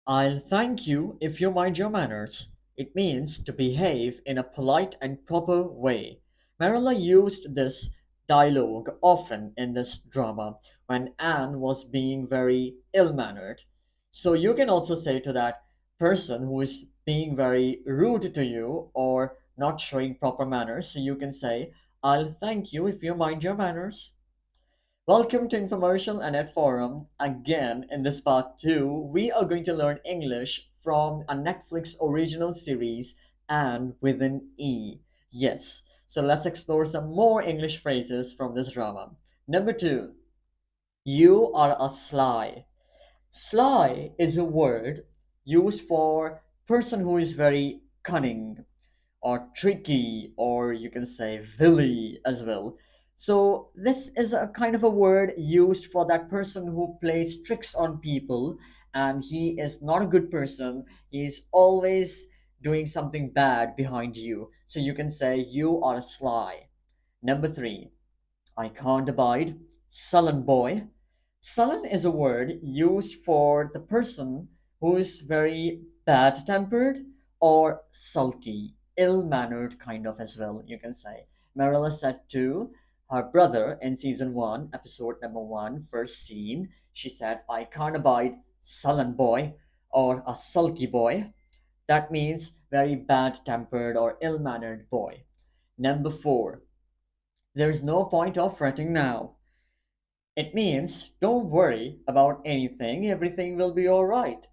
I'll thank you if you mind your manners. It means to behave in a polite and proper way. Marilla used this dialogue often in this drama when Anne was being very ill mannered. So you can also say to that person who is being very rude to you or not showing proper manners, so you can say, I'll thank you if you mind your manners. Welcome to Infomercial and Ed Forum. Again, in this part 2, we are going to learn English from a Netflix original series and with an E. Yes, so let's explore some more English phrases from this drama. Number 2, you are a sly. Sly is a word used for person who is very cunning or tricky, or you can say villy as well. So, this is a kind of a word used for that person who plays tricks on people and he is not a good person. He's always doing something bad behind you. So, you can say, you are a sly. Number 3, I can't abide. Sullen boy. Sullen is a word used for the person who is very bad tempered or sulky, ill mannered, kind of as well, you can say. Marilla said to her brother in season 1, episode number 1, first scene, she said, I can't abide sullen boy or a sulky boy. That means very bad tempered or ill mannered boy. Number 4, there's no point of fretting now. It means don't worry about anything, everything will be alright.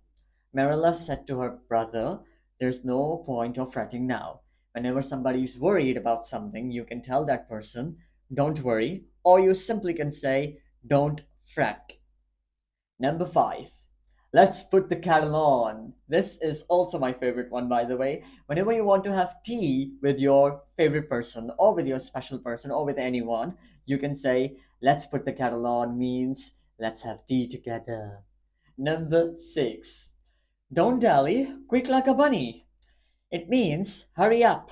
Marilla said to her brother, there's no point of fretting now. Whenever somebody is worried about something, you can tell that person, don't worry, or you simply can say, don't fret. Number 5. Let's put the kettle on. This is also my favorite one, by the way. Whenever you want to have tea with your favorite person, or with your special person, or with anyone, you can say, let's put the kettle on means let's have tea together. Number 6. Don't dally, quick like a bunny. It means hurry up.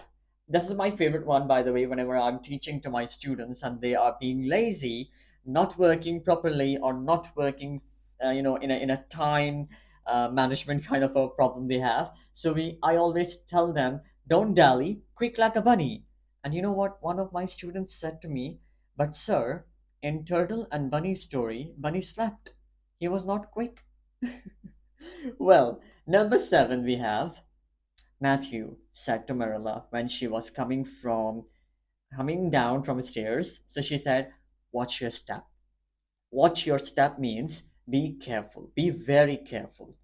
This is my favorite one, by the way, whenever I'm teaching to my students and they are being lazy, not working properly, or not working, in a time management kind of a problem they have. So I always tell them, don't dally, quick like a bunny. And you know what? One of my students said to me, but sir, in Turtle and Bunny's story, Bunny slept. He was not quick. Well, number 7 we have Matthew said to Marilla when she was coming down from the stairs. So she said, watch your step. Watch your step means be careful, be very careful.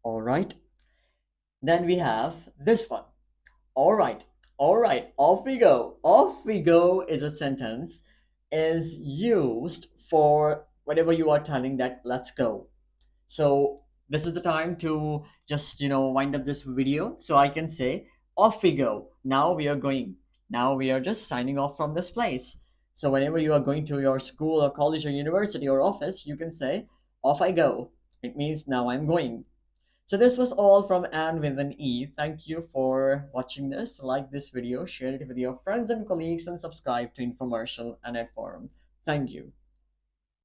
All right. Then we have this one. All right, off we go. Off we go is a sentence is used for whenever you are telling that let's go. So this is the time to just wind up this video. So I can say off we go. Now we are going. Now we are just signing off from this place. So whenever you are going to your school or college or university or office, you can say off I go. It means now I'm going. So this was all from Anne with an E. Thank you for watching this. Like this video, share it with your friends and colleagues, and subscribe to Infomercial and Ed Forum. Thank you.